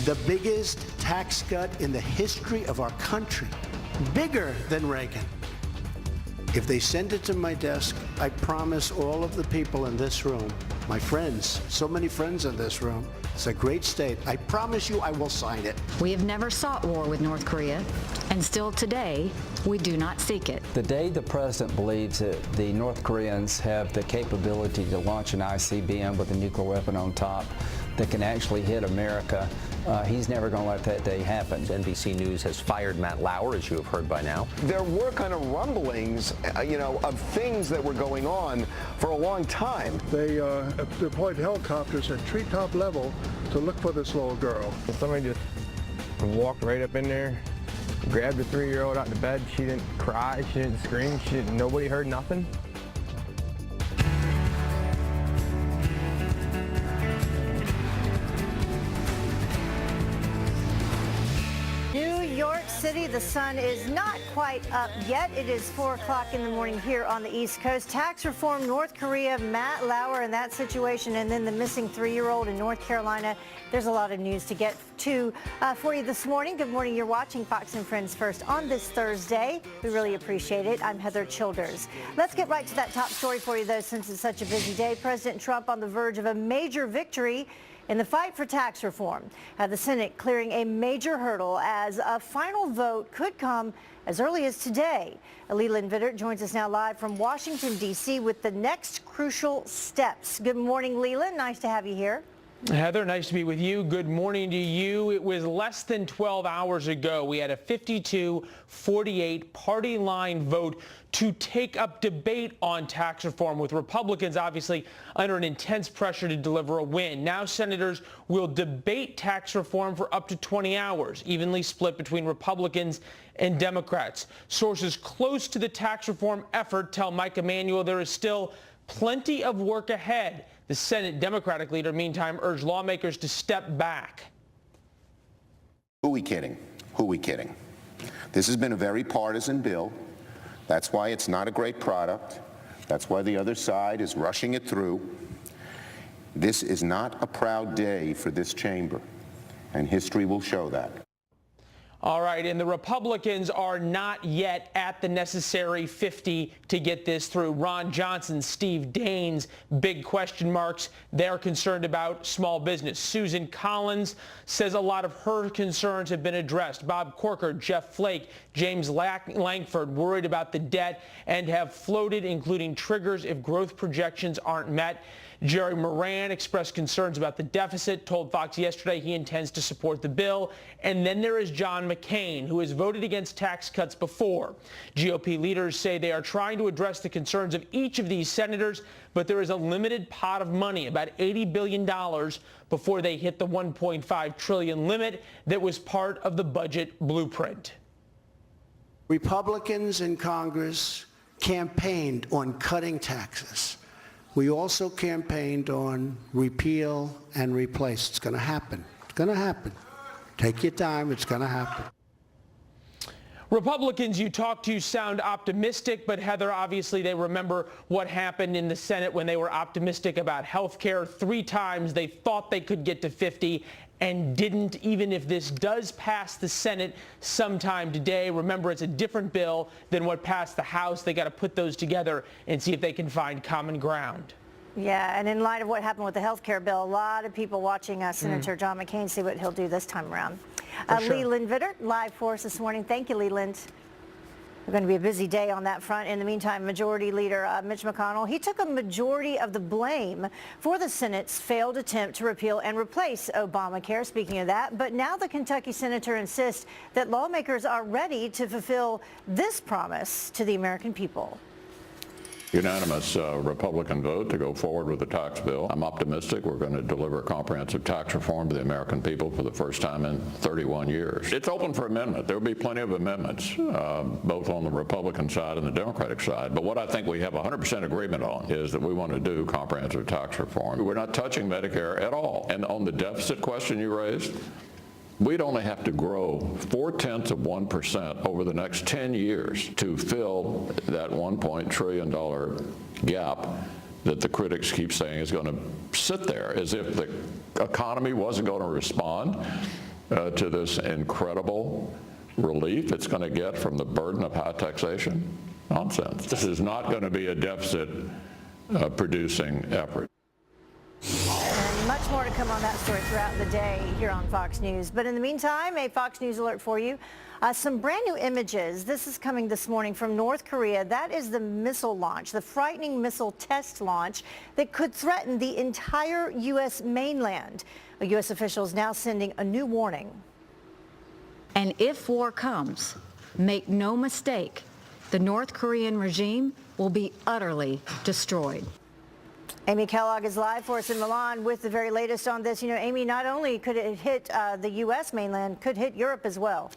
The biggest tax cut in the history of our country, bigger than Reagan. If they send it to my desk, I promise all of the people in this room, my friends, so many friends in this room, it's a great state. I promise you I will sign it. We have never sought war with North Korea, and still today, we do not seek it. The day the president believes that the North Koreans have the capability to launch an ICBM with a nuclear weapon on top that can actually hit America, he's never going to let that day happen. NBC News has fired Matt Lauer, as you have heard by now. There were kind of rumblings, of things that were going on for a long time. They deployed helicopters at treetop level to look for this little girl. Somebody just walked right up in there, grabbed a 3-year-old out of the bed. She didn't cry, she didn't scream, nobody heard nothing. City, the sun is not quite up yet. It is 4 o'clock in the morning here on the East Coast. Tax reform, North Korea, Matt Lauer and that situation, and then the missing 3-year-old in North Carolina. There's a lot of news to get to for you this morning. Good morning. You're watching Fox and Friends First on this Thursday. We really appreciate it. I'm Heather Childers. Let's get right to that top story for you, though, since it's such a busy day. President Trump on the verge of a major victory in the fight for tax reform. The Senate clearing a major hurdle as a final vote could come as early as today. Leland Vittert joins us now live from Washington, D.C. with the next crucial steps. Good morning, Leland. Nice to have you here. Heather, nice to be with you. Good morning to you. It was less than 12 hours ago. We had a 52-48 party line vote to take up debate on tax reform, with Republicans obviously under an intense pressure to deliver a win. Now senators will debate tax reform for up to 20 hours, evenly split between Republicans and Democrats. Sources close to the tax reform effort tell Mike Emanuel there is still plenty of work ahead. The Senate Democratic leader, meantime, urged lawmakers to step back. Who are we kidding? Who are we kidding? This has been a very partisan bill. That's why it's not a great product. That's why the other side is rushing it through. This is not a proud day for this chamber, and history will show that. All right, and the Republicans are not yet at the necessary 50 to get this through. Ron Johnson, Steve Daines, big question marks. They're concerned about small business. Susan Collins says a lot of her concerns have been addressed. Bob Corker, Jeff Flake, James Lankford worried about the debt and have floated, including triggers if growth projections aren't met. Jerry Moran expressed concerns about the deficit, told Fox yesterday he intends to support the bill. And then there is John McCain, who has voted against tax cuts before. GOP leaders say they are trying to address the concerns of each of these senators, but there is a limited pot of money, about $80 billion, before they hit the $1.5 trillion limit that was part of the budget blueprint. Republicans in Congress campaigned on cutting taxes. We also campaigned on repeal and replace. It's going to happen. It's going to happen. Take your time. It's going to happen. Republicans you talk to sound optimistic, but Heather, obviously they remember what happened in the Senate when they were optimistic about health care. 3 times they thought they could get to 50 and didn't, even if this does pass the Senate sometime today. Remember, it's a different bill than what passed the House. They got to put those together and see if they can find common ground. Yeah, and in light of what happened with the health care bill, a lot of people watching Senator John McCain see what he'll do this time around. Sure. Leland Vittert, live for us this morning. Thank you, Leland. It's going to be a busy day on that front. In the meantime, Majority Leader Mitch McConnell, he took a majority of the blame for the Senate's failed attempt to repeal and replace Obamacare, speaking of that. But now the Kentucky senator insists that lawmakers are ready to fulfill this promise to the American people. Unanimous Republican vote to go forward with the tax bill. I'm optimistic we're going to deliver comprehensive tax reform to the American people for the first time in 31 years. It's open for amendment. There will be plenty of amendments, both on the Republican side and the Democratic side. But what I think we have 100% agreement on is that we want to do comprehensive tax reform. We're not touching Medicare at all. And on the deficit question you raised, we'd only have to grow 0.4% over the next 10 years to fill that $1 trillion gap that the critics keep saying is going to sit there, as if the economy wasn't going to respond to this incredible relief it's going to get from the burden of high taxation? Nonsense. This is not going to be a deficit-producing effort. And much more to come on that story throughout the day here on Fox News. But in the meantime, a Fox News alert for you. Some brand new images. This is coming this morning from North Korea. That is the missile launch, the frightening missile test launch that could threaten the entire U.S. mainland. U.S. officials now sending a new warning. And if war comes, make no mistake, the North Korean regime will be utterly destroyed. Amy Kellogg is live for us in Milan with the very latest on this. You know, Amy, not only could it hit the U.S. mainland, could hit Europe as well.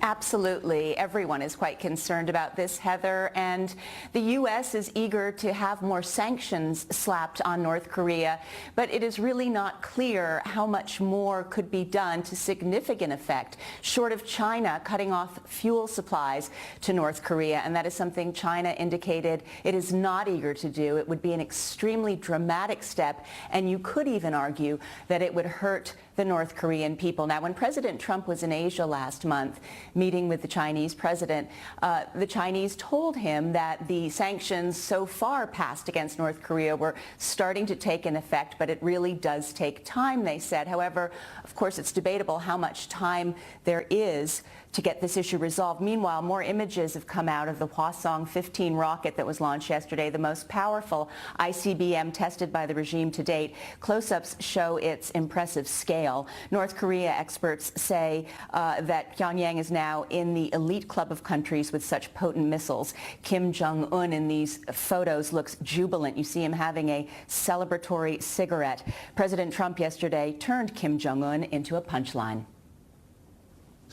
Absolutely. Everyone is quite concerned about this, Heather, and the U.S. is eager to have more sanctions slapped on North Korea, but it is really not clear how much more could be done to significant effect, short of China cutting off fuel supplies to North Korea, and that is something China indicated it is not eager to do. It would be an extremely dramatic step, and you could even argue that it would hurt the North Korean people. Now, when President Trump was in Asia last month, meeting with the Chinese president, the Chinese told him that the sanctions so far passed against North Korea were starting to take an effect, but it really does take time, they said. However, of course, it's debatable how much time there is to get this issue resolved. Meanwhile, more images have come out of the Hwasong 15 rocket that was launched yesterday, the most powerful ICBM tested by the regime to date. Close-ups show its impressive scale. North Korea experts say that Pyongyang is now in the elite club of countries with such potent missiles. Kim Jong-un in these photos looks jubilant. You see him having a celebratory cigarette. President Trump yesterday turned Kim Jong-un into a punchline.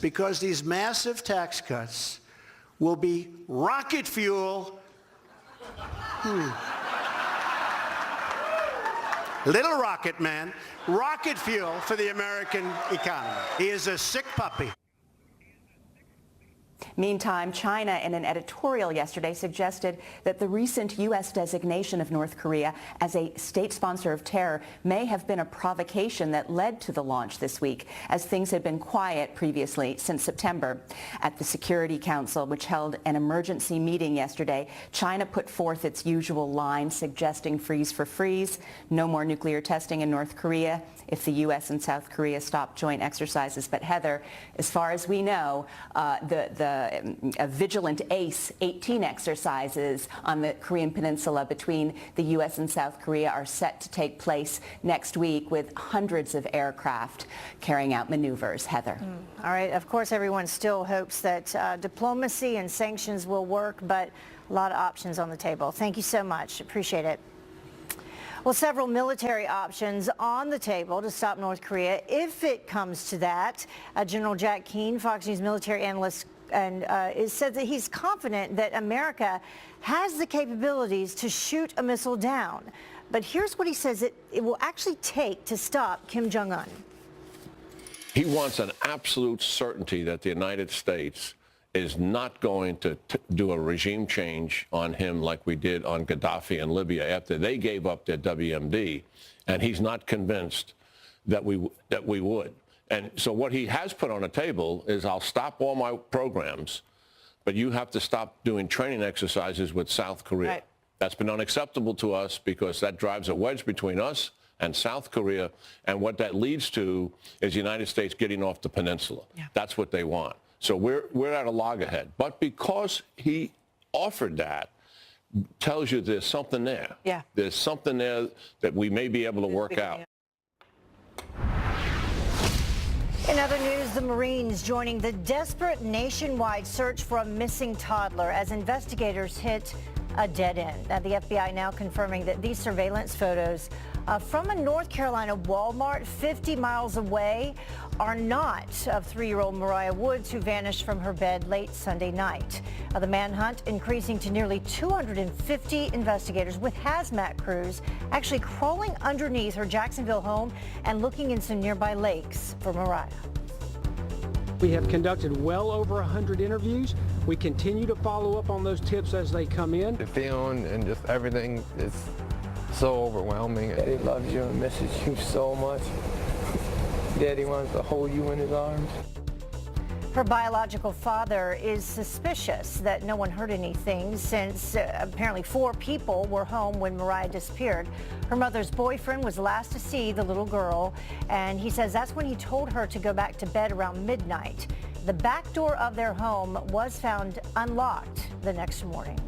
Because these massive tax cuts will be rocket fuel. Little rocket man, rocket fuel for the American economy. He is a sick puppy. Meantime, China, in an editorial yesterday, suggested that the recent U.S. designation of North Korea as a state sponsor of terror may have been a provocation that led to the launch this week, as things had been quiet previously since September. At the Security Council, which held an emergency meeting yesterday, China put forth its usual line suggesting freeze for freeze, no more nuclear testing in North Korea if the U.S. and South Korea stop joint exercises. But Heather, as far as we know, the Vigilant Ace 18 exercises on the Korean Peninsula between the U.S. and South Korea are set to take place next week, with hundreds of aircraft carrying out maneuvers. Heather. All right. Of course, everyone still hopes that diplomacy and sanctions will work, but a lot of options on the table. Thank you so much. Appreciate it. Well, several military options on the table to stop North Korea if it comes to that. General Jack Keane, Fox News military analyst, and said that he's confident that America has the capabilities to shoot a missile down. But here's what he says it will actually take to stop Kim Jong-un. He wants an absolute certainty that the United States is not going to do a regime change on him like we did on Gaddafi in Libya after they gave up their WMD, and he's not convinced that we would. And so what he has put on the table is, I'll stop all my programs, but you have to stop doing training exercises with South Korea. Right. That's been unacceptable to us because that drives a wedge between us and South Korea, and what that leads to is the United States getting off the peninsula. Yeah. That's what they want. So we're at a loggerhead. But because he offered that, tells you there's something there. Yeah. There's something there that we may be able to work out. In other news, the Marines joining the desperate nationwide search for a missing toddler as investigators hit a dead end. Now, the FBI now confirming that these surveillance photos from a North Carolina Walmart 50 miles away are not of 3-year-old Mariah Woods, who vanished from her bed late Sunday night. The manhunt increasing to nearly 250 investigators with hazmat crews actually crawling underneath her Jacksonville home and looking in some nearby lakes for Mariah. We have conducted well over 100 interviews We continue to follow up on those tips as they come in. The feeling and just everything is so overwhelming. Daddy loves you and misses you so much. Daddy wants to hold you in his arms. Her biological father is suspicious that no one heard anything since apparently 4 people were home when Mariah disappeared. Her mother's boyfriend was last to see the little girl, and he says that's when he told her to go back to bed around midnight. The back door of their home was found unlocked the next morning.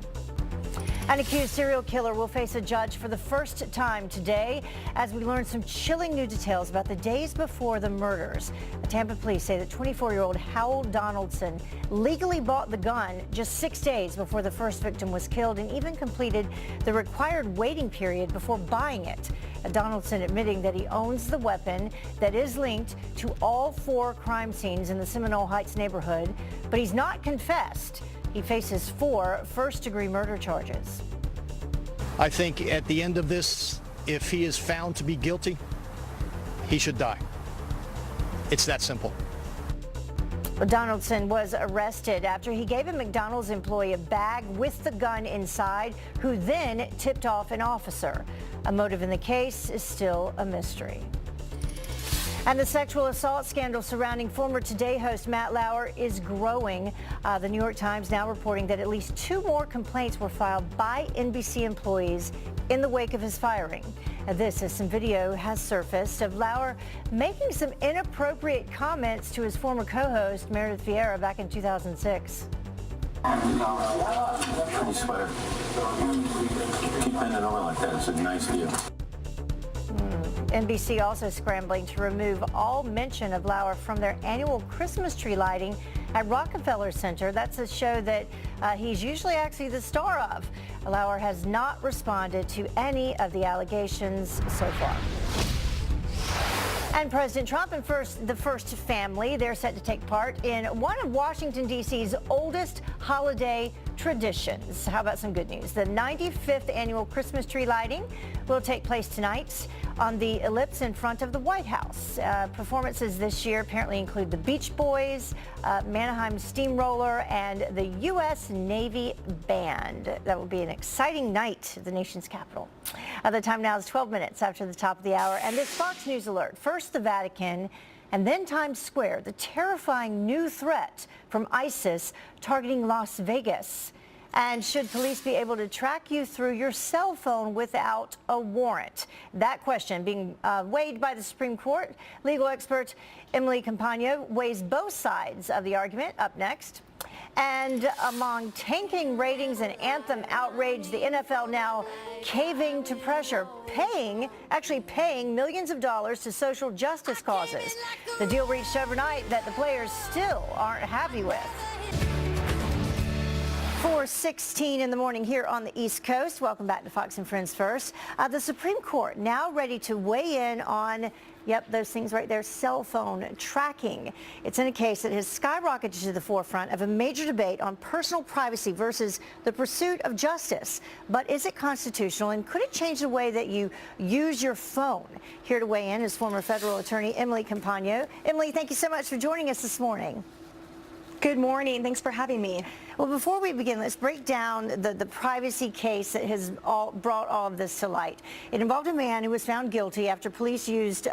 An accused serial killer will face a judge for the first time today as we learn some chilling new details about the days before the murders. Tampa police say that 24-year-old Howell Donaldson legally bought the gun just 6 days before the first victim was killed and even completed the required waiting period before buying it. Donaldson admitting that he owns the weapon that is linked to all 4 crime scenes in the Seminole Heights neighborhood, but he's not confessed. He faces 4 first-degree murder charges. I think at the end of this, if he is found to be guilty, he should die. It's that simple. Donaldson was arrested after he gave a McDonald's employee a bag with the gun inside, who then tipped off an officer. A motive in the case is still a mystery. And the sexual assault scandal surrounding former Today host Matt Lauer is growing. The New York Times now reporting that at least 2 more complaints were filed by NBC employees in the wake of his firing. And this as some video has surfaced of Lauer making some inappropriate comments to his former co-host Meredith Vieira back in 2006. Pretty sweater. Keep bending over like that. It's a nice view. NBC also scrambling to remove all mention of Lauer from their annual Christmas tree lighting at Rockefeller Center. That's a show that he's usually actually the star of. Lauer has not responded to any of the allegations so far. And President Trump and the First Family, they're set to take part in one of Washington, D.C.'s oldest holiday traditions. How about some good news? The 95th annual Christmas tree lighting will take place tonight on the ellipse in front of the White House. Performances this year apparently include the Beach Boys, Mannheim Steamroller, and the U.S. Navy Band. That will be an exciting night at the nation's capital. The time now is 12 minutes after the top of the hour, and this Fox News alert. First, the Vatican, and then Times Square, the terrifying new threat from ISIS targeting Las Vegas. And should police be able to track you through your cell phone without a warrant? That question being weighed by the Supreme Court. Legal expert Emily Campagno weighs both sides of the argument. Up next. And among tanking ratings and anthem outrage, the NFL now caving to pressure, actually paying millions of dollars to social justice causes. The deal reached overnight that the players still aren't happy with. 4:16 in the morning here on the East Coast. Welcome back to Fox and Friends First. The Supreme Court now ready to weigh in on, yep, those things right there, cell phone tracking. It's in a case that has skyrocketed to the forefront of a major debate on personal privacy versus the pursuit of justice. But is it constitutional, and could it change the way that you use your phone? Here to weigh in is former federal attorney Emily Campagno. Emily, thank you so much for joining us this morning. Good morning. Thanks for having me. Well, before we begin, let's break down the privacy case that has brought all of this to light. It involved a man who was found guilty after police used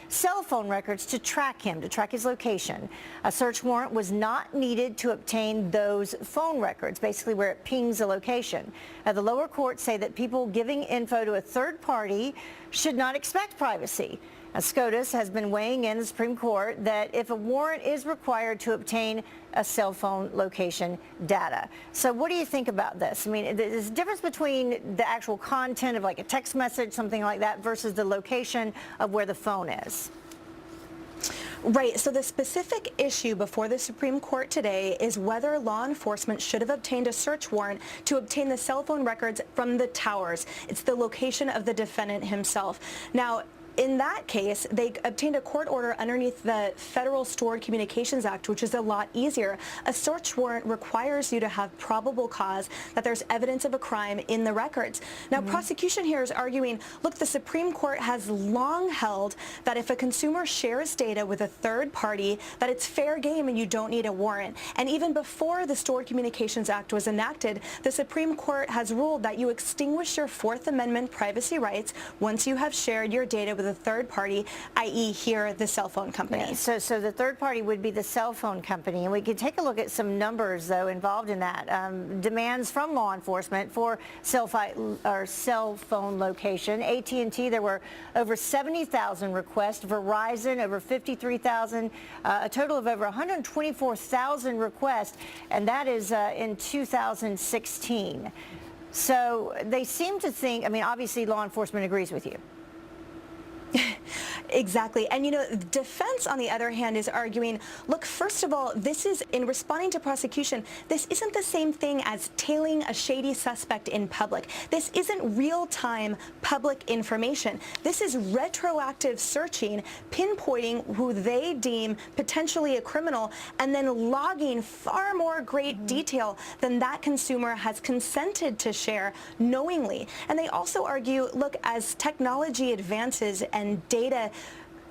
cell phone records to track him, to track his location. A search warrant was not needed to obtain those phone records, basically where it pings a location. The lower courts say that people giving info to a third party should not expect privacy. SCOTUS has been weighing in the Supreme Court that if a warrant is required to obtain a cell phone location data. So what do you think about this? I mean, there's a difference between the actual content of like a text message, something like that, versus the location of where the phone is. Right. So the specific issue before the Supreme Court today is whether law enforcement should have obtained a search warrant to obtain the cell phone records from the towers. It's the location of the defendant himself. Now, in that case, they obtained a court order underneath the Federal Stored Communications Act, which is a lot easier. A search warrant requires you to have probable cause that there's evidence of a crime in the records. Now, prosecution here is arguing, look, the Supreme Court has long held that if a consumer shares data with a third party, that it's fair game and you don't need a warrant. And even before the Stored Communications Act was enacted, the Supreme Court has ruled that you extinguish your Fourth Amendment privacy rights once you have shared your data with a third party, i.e. here, the cell phone company. Yeah, so the third party would be the cell phone company. And we could take a look at some numbers, though, involved in that. Demands from law enforcement for cell phone location. AT&T, there were over 70,000 requests. Verizon, over 53,000. A total of over 124,000 requests, and that is in 2016. So they seem to think, I mean, obviously law enforcement agrees with you. Exactly. And, you know, defense, on the other hand, is arguing, look, first of all, this is, in responding to prosecution, this isn't the same thing as tailing a shady suspect in public. This isn't real-time public information. This is retroactive searching, pinpointing who they deem potentially a criminal, and then logging far more great detail than that consumer has consented to share knowingly. And they also argue, look, as technology advances and data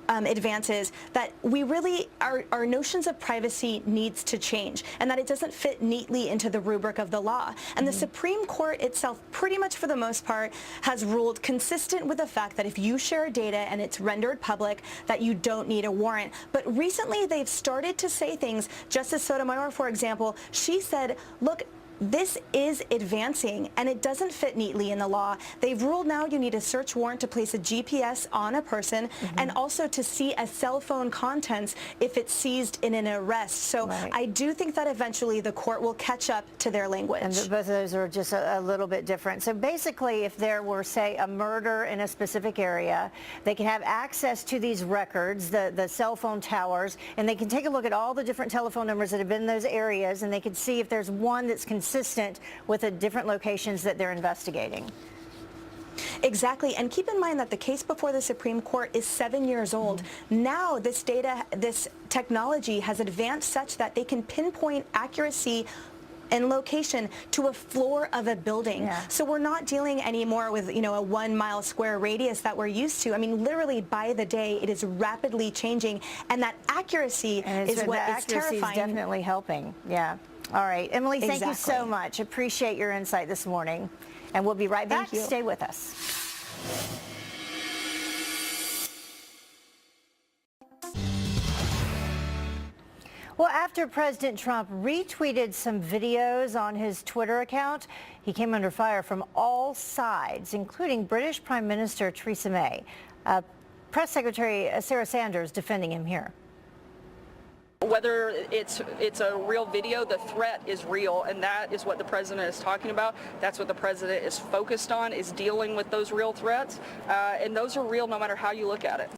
advances, that we really, our notions of privacy needs to change, and that it doesn't fit neatly into the rubric of the law. And the Supreme Court itself, pretty much for the most part, has ruled consistent with the fact that if you share data and it's rendered public, that you don't need a warrant. But recently they've started to say things. Justice Sotomayor, for example, she said, look, this is advancing, and it doesn't fit neatly in the law. They've ruled now you need a search warrant to place a GPS on a person, and also to see a cell phone contents if it's seized in an arrest. So I do think that eventually the court will catch up to their language. And both of those are just a little bit different. So basically, if there were, say, a murder in a specific area, they can have access to these records, the cell phone towers, and they can take a look at all the different telephone numbers that have been in those areas, and they can see if there's one that's consistent with the different locations that they're investigating. Exactly, and keep in mind that the case before the Supreme Court is 7 years old. Now this data, this technology has advanced such that they can pinpoint accuracy and location to a floor of a building. So we're not dealing anymore with, you know, a 1 mile square radius that we're used to. I mean, literally by the day, it is rapidly changing, and that accuracy is what is terrifying. Is definitely helping. Yeah. All right, Emily, thank you so much. Appreciate your insight this morning, and we'll be right back. Stay with us. Well, after President Trump retweeted some videos on his Twitter account, he came under fire from all sides, including British Prime Minister Theresa May. Press Secretary Sara Sanders defending him here. Whether it's a real video, the threat is real, and that is what the president is talking about. That's what the president is focused on, is dealing with those real threats, and those are real no matter how you look at it.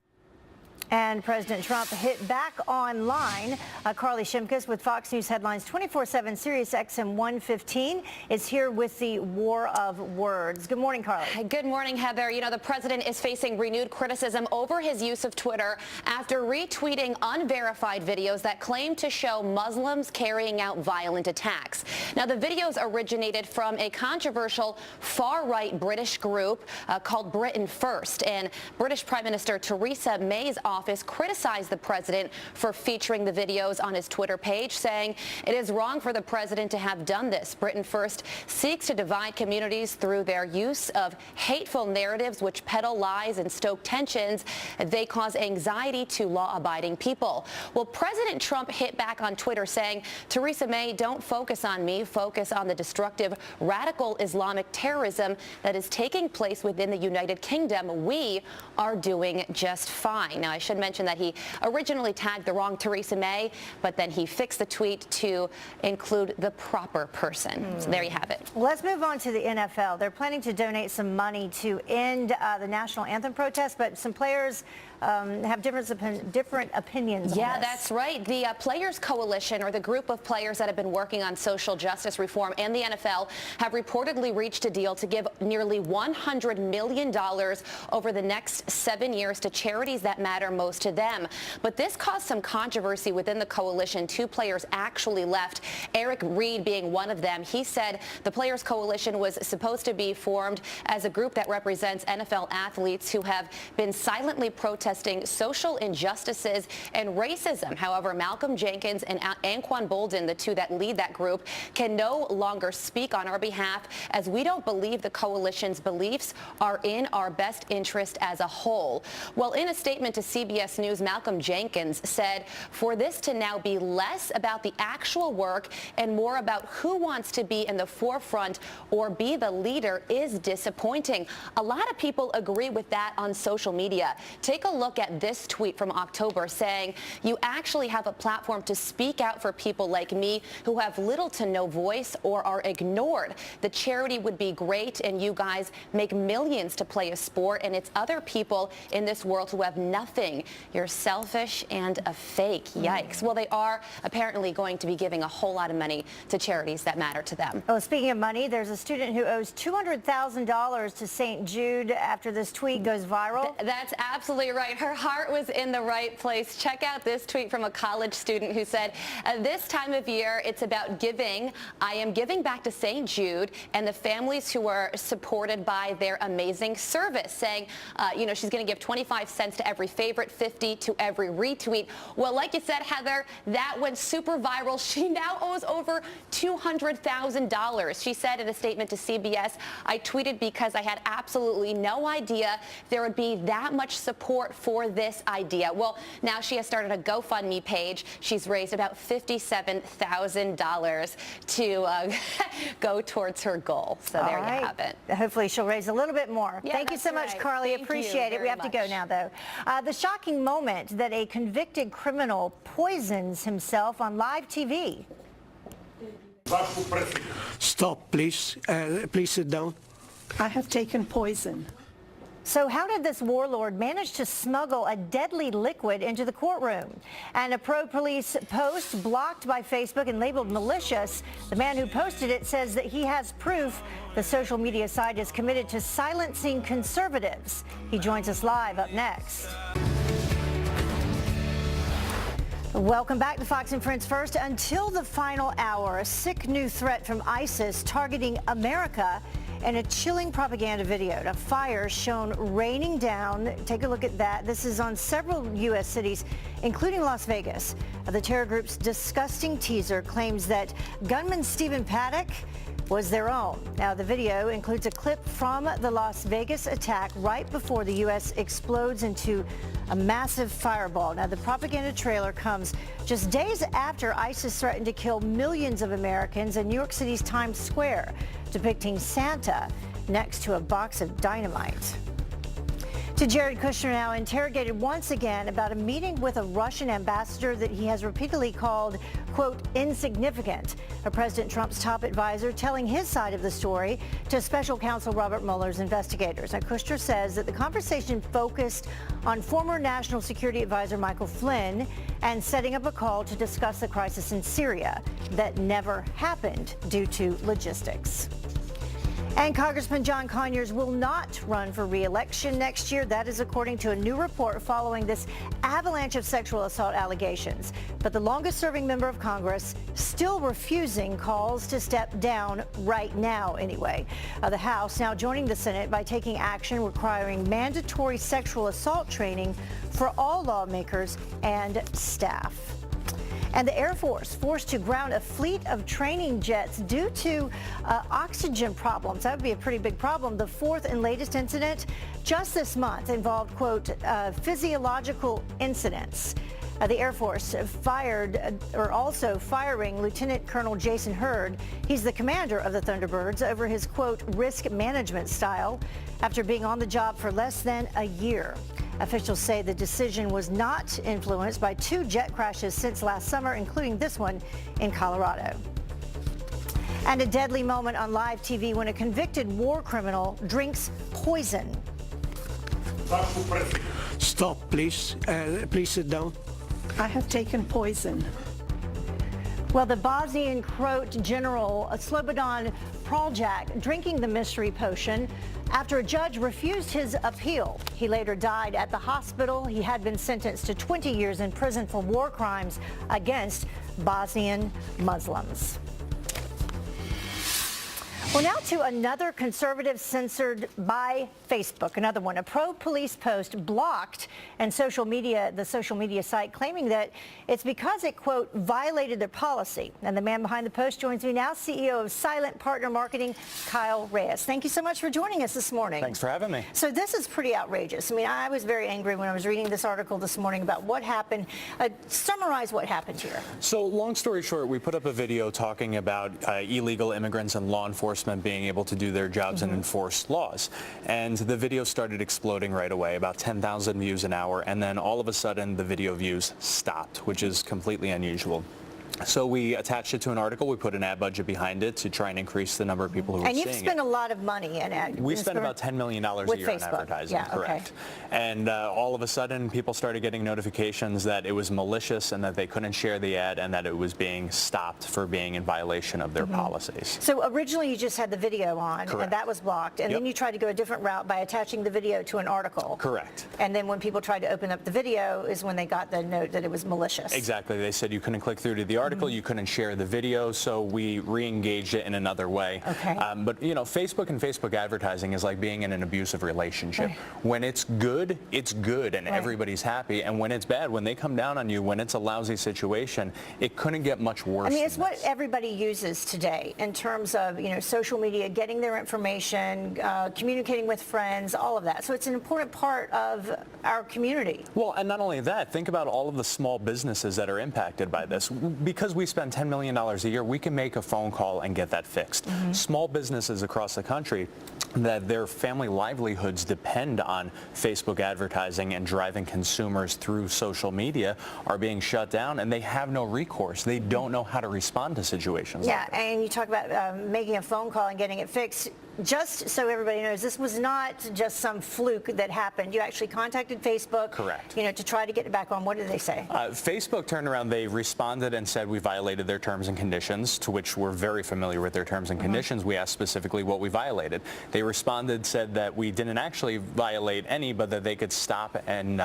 And President Trump hit back online. Carly Shimkus with Fox News Headlines 24/7 Sirius XM 115 is here with the war of words. Good morning, Carly. Good morning, Heather. You know, the president is facing renewed criticism over his use of Twitter after retweeting unverified videos that claim to show Muslims carrying out violent attacks. Now, the videos originated from a controversial far-right British group called Britain First, and British Prime Minister Theresa May's office criticized the president for featuring the videos on his Twitter page, saying it is wrong for the president to have done this. Britain First seeks to divide communities through their use of hateful narratives which peddle lies and stoke tensions. They cause anxiety to law-abiding people. Well, President Trump hit back on Twitter saying, Theresa May, don't focus on me, focus on the destructive radical Islamic terrorism that is taking place within the United Kingdom. We are doing just fine. Now, I should mention that he originally tagged the wrong Theresa May, but then he fixed the tweet to include the proper person. So there you have it. Let's move on to the NFL. They're planning to donate some money to end the national anthem protest, but some players have different opinions Yeah, on this. that's right. The Players Coalition, or the group of players that have been working on social justice reform, and the NFL have reportedly reached a deal to give nearly $100 million over the next 7 years to charities that matter most to them. But this caused some controversy within the coalition. 2 players actually left, Eric Reed being one of them. He said the Players Coalition was supposed to be formed as a group that represents NFL athletes who have been silently protesting social injustices and racism. However, Malcolm Jenkins and Anquan Bolden, the 2 that lead that group, can no longer speak on our behalf, as we don't believe the coalition's beliefs are in our best interest as a whole. Well, in a statement to CBS News, Malcolm Jenkins said, for this to now be less about the actual work and more about who wants to be in the forefront or be the leader is disappointing. A lot of people agree with that on social media. Take a look at this tweet from October saying, you actually have a platform to speak out for people like me who have little to no voice or are ignored. The charity would be great, and you guys make millions to play a sport, and it's other people in this world who have nothing. You're selfish and a fake. Yikes. Well, they are apparently going to be giving a whole lot of money to charities that matter to them. Oh, speaking of money, there's a student who owes $200,000 to St. Jude after this tweet goes viral. That's absolutely right. Her heart was in the right place. Check out this tweet from a college student who said, this time of year, it's about giving. I am giving back to St. Jude and the families who are supported by their amazing service, saying, she's going to give 25 cents to every favorite, 50 to every retweet. Well, like you said, Heather, that went super viral. She now owes over $200,000. She said in a statement to CBS, I tweeted because I had absolutely no idea there would be that much support for this idea. Well, now she has started a GoFundMe page. She's raised about $57,000 to go towards her goal. So there you have it. Hopefully she'll raise a little bit more. Yeah, Thank you so much, right. Carly. Thank Appreciate you it. We have very to go now, though. The shocking moment that a convicted criminal poisons himself on live TV. Stop, please. Please sit down. I have taken poison. So how did this warlord manage to smuggle a deadly liquid into the courtroom? And a pro-police post blocked by Facebook and labeled malicious. The man who posted it says that he has proof the social media site is committed to silencing conservatives. He joins us live up next. Welcome back to Fox and Friends First. Until the final hour, a sick new threat from ISIS targeting America and a chilling propaganda video. Now, fires shown raining down. Take a look at that. This is on several U.S. cities, including Las Vegas. The terror group's disgusting teaser claims that gunman Stephen Paddock was their own. Now, the video includes a clip from the Las Vegas attack right before the U.S. explodes into a massive fireball. Now, the propaganda trailer comes just days after ISIS threatened to kill millions of Americans in New York City's Times Square, depicting Santa next to a box of dynamite. To Jared Kushner now, interrogated once again about a meeting with a Russian ambassador that he has repeatedly called, quote, insignificant. President Trump's top advisor telling his side of the story to special counsel Robert Mueller's investigators. Now, Kushner says that the conversation focused on former National Security Advisor Michael Flynn and setting up a call to discuss the crisis in Syria that never happened due to logistics. And Congressman John Conyers will not run for re-election next year. That is according to a new report following this avalanche of sexual assault allegations. But the longest-serving member of Congress still refusing calls to step down right now anyway. The House now joining the Senate by taking action requiring mandatory sexual assault training for all lawmakers and staff. And the Air Force forced to ground a fleet of training jets due to oxygen problems. That would be a pretty big problem. The fourth and latest incident just this month involved, quote, physiological incidents. The Air Force also firing Lieutenant Colonel Jason Hurd. He's the commander of the Thunderbirds over his, quote, risk management style after being on the job for less than a year. Officials say the decision was not influenced by 2 jet crashes since last summer, including this one in Colorado. And a deadly moment on live TV when a convicted war criminal drinks poison. Stop, please. Please sit down. I have taken poison. Well, the Bosnian Croat general Slobodan Praljak drinking the mystery potion after a judge refused his appeal. He later died at the hospital. He had been sentenced to 20 years in prison for war crimes against Bosnian Muslims. Well, now to another conservative censored by Facebook. Another one, a pro-police post blocked and the social media site claiming that it's because it, quote, violated their policy. And the man behind the post joins me now, CEO of Silent Partner Marketing, Kyle Reyes. Thank you so much for joining us this morning. Thanks for having me. So this is pretty outrageous. I mean, I was very angry when I was reading this article this morning about what happened. Summarize what happened here. So long story short, we put up a video talking about illegal immigrants and law enforcement being able to do their jobs and enforce laws. And the video started exploding right away, about 10,000 views an hour, and then all of a sudden the video views stopped, which is completely unusual. So we attached it to an article. We put an ad budget behind it to try and increase the number of people who are seeing it. And you've spent a lot of money in ad. We spent about $10 million a year on advertising, correct. Okay. And all of a sudden, people started getting notifications that it was malicious and that they couldn't share the ad and that it was being stopped for being in violation of their policies. So originally you just had the video on, and that was blocked. And then you tried to go a different route by attaching the video to an article. Correct. And then when people tried to open up the video is when they got the note that it was malicious. Exactly. They said you couldn't click through to the article, you couldn't share the video, so we re-engaged it in another way. Okay. But you know, Facebook and Facebook advertising is like being in an abusive relationship. When it's good and everybody's happy, and when it's bad, when they come down on you, when it's a lousy situation, it couldn't get much worse. I mean, it's what everybody uses today in terms of, you know, social media, getting their information, communicating with friends, all of that. So it's an important part of our community. Well, and not only that, think about all of the small businesses that are impacted by this. Because we spend $10 million a year, we can make a phone call and get that fixed. Small businesses across the country that their family livelihoods depend on Facebook advertising and driving consumers through social media are being shut down, and they have no recourse. They don't know how to respond to situations like that. And you talk about making a phone call and getting it fixed. Just so everybody knows, this was not just some fluke that happened. You actually contacted Facebook, correct, you know, to try to get it back on. What did they say? Facebook turned around. They responded and said we violated their terms and conditions, to which we're very familiar with their terms and conditions. We asked specifically what we violated. They responded, said that we didn't actually violate any, but that they could stop and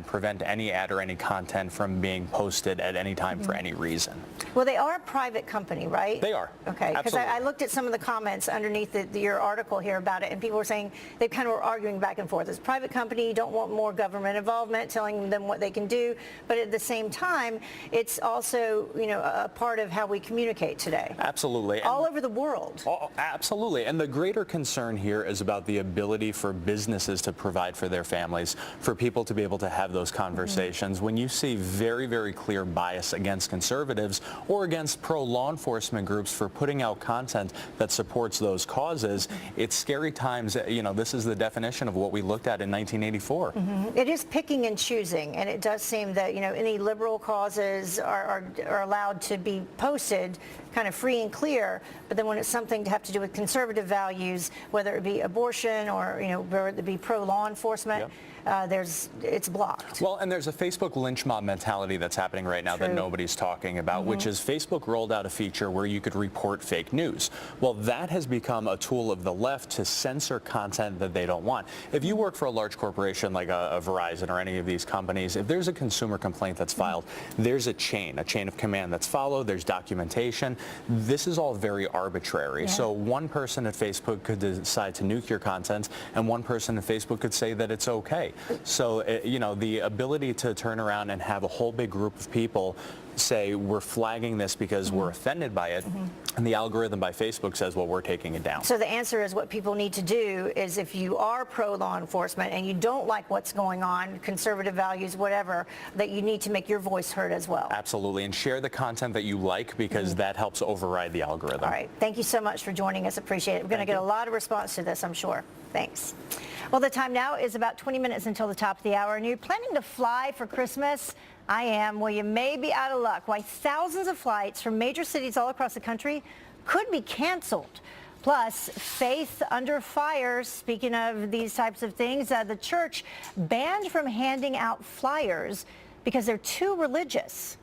prevent any ad or any content from being posted at any time for any reason. Well, they are a private company, right? They are. Okay, because I looked at some of the comments underneath your article here about it, and people were saying they kind of were arguing back and forth. It's a private company, you don't want more government involvement, telling them what they can do, but at the same time, it's also, you know, a part of how we communicate today. Absolutely. All over the world. Absolutely. And the greater concern here is about the ability for businesses to provide for their families, for people to be able to have those conversations. When you see very, very clear bias against conservatives or against pro-law enforcement groups for putting out content that supports those causes, it's scary times. You know, this is the definition of what we looked at in 1984. It is picking and choosing, and it does seem that, you know, any liberal causes are allowed to be posted kind of free and clear, but then when it's something to have to do with conservative values, whether it be abortion or, you know, whether it be pro-law enforcement, it's blocked. Well, and there's a Facebook lynch mob mentality that's happening right now that nobody's talking about, which is Facebook rolled out a feature where you could report fake news. Well, that has become a tool of the left to censor content that they don't want. If you work for a large corporation like a Verizon or any of these companies, if there's a consumer complaint that's filed, there's a chain of command that's followed, there's documentation. This is all very arbitrary. So one person at Facebook could decide to nuke your content, and one person at Facebook could say that it's okay. So, you know, the ability to turn around and have a whole big group of people say we're flagging this because we're offended by it, and the algorithm by Facebook says, well, we're taking it down. So the answer is what people need to do is if you are pro-law enforcement and you don't like what's going on, conservative values, whatever, that you need to make your voice heard as well. Absolutely, and share the content that you like because that helps override the algorithm. All right, thank you so much for joining us. Appreciate it. We're going to get a lot of response to this, I'm sure. Thanks. Well, the time now is about 20 minutes until the top of the hour, and you're planning to fly for Christmas? I am. Well, you may be out of luck. Why thousands of flights from major cities all across the country could be canceled. Plus, faith under fire. Speaking of these types of things, the church banned from handing out flyers because they're too religious.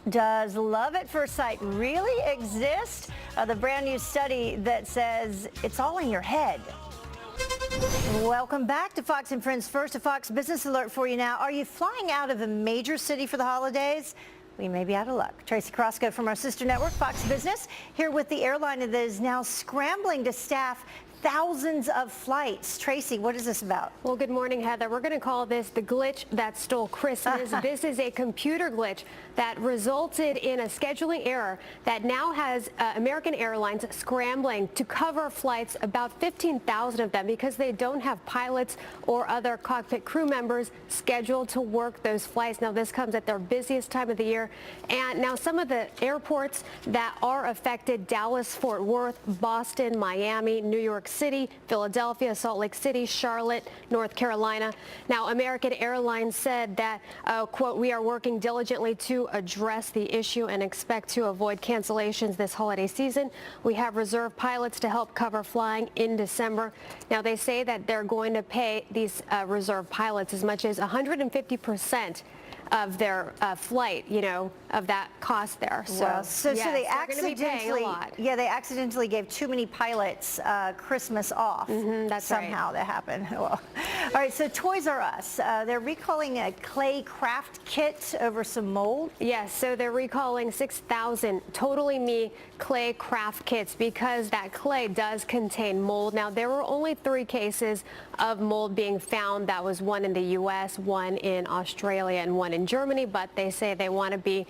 Does love at first sight really exist? The brand new study that says it's all in your head. Welcome back to Fox & Friends. First, a Fox Business Alert for you now. Are you flying out of a major city for the holidays? We may be out of luck. Tracy Crosco from our sister network, Fox Business, here with the airline that is now scrambling to staff thousands of flights. Tracy, what is this about? Well, good morning, Heather. We're going to call this the glitch that stole Christmas. This is a computer glitch that resulted in a scheduling error that now has American Airlines scrambling to cover flights, about 15,000 of them, because they don't have pilots or other cockpit crew members scheduled to work those flights. Now, this comes at their busiest time of the year. And now some of the airports that are affected: Dallas, Fort Worth, Boston, Miami, New York City, Philadelphia, Salt Lake City, Charlotte, North Carolina. Now, American Airlines said that, quote, "We are working diligently to address the issue and expect to avoid cancellations this holiday season. We have reserve pilots to help cover flying in December." Now, they say that they're going to pay these reserve pilots as much as 150% of their flight, of that cost there. So they accidentally, accidentally gave too many pilots Christmas off. That's somehow right. that happened. Well, all right. So Toys R Us, they're recalling a clay craft kit over some mold. Yes. So they're recalling 6,000 Totally Me clay craft kits because that clay does contain mold. Now, there were only 3 cases of mold being found. That was one in the U.S., one in Australia, and one in Germany. But they say they want to be,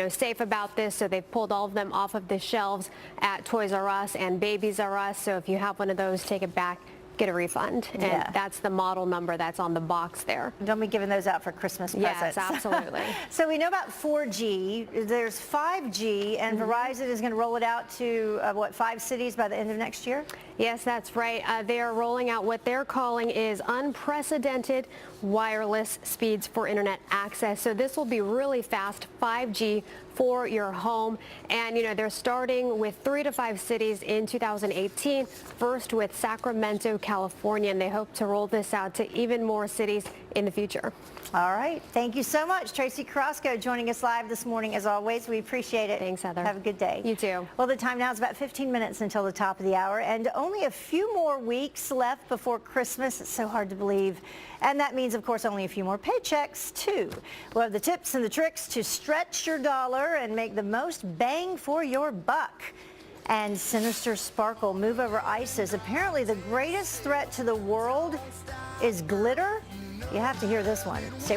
safe about this, so they've pulled all of them off of the shelves at Toys R Us and Babies R Us. So if you have one of those, take it back, get a refund. And that's the model number that's on the box there. Don't be giving those out for Christmas presents. Yes, absolutely. So we know about 4G. There's 5G, and Verizon is going to roll it out to, 5 cities by the end of next year? Yes, that's right. They are rolling out what they're calling is unprecedented wireless speeds for internet access. So this will be really fast 5G for your home. And, they're starting with 3 to 5 cities in 2018, first with Sacramento, California, and they hope to roll this out to even more cities in the future. All right. Thank you so much. Tracy Crosco joining us live this morning, as always. We appreciate it. Thanks, Heather. Have a good day. You too. Well, the time now is about 15 minutes until the top of the hour, and only a few more weeks left before Christmas. It's so hard to believe. And that means, of course, only a few more paychecks, too. We'll have the tips and the tricks to stretch your dollar and make the most bang for your buck. And sinister sparkle, move over ice says apparently the greatest threat to the world is glitter. You have to hear this one. Stay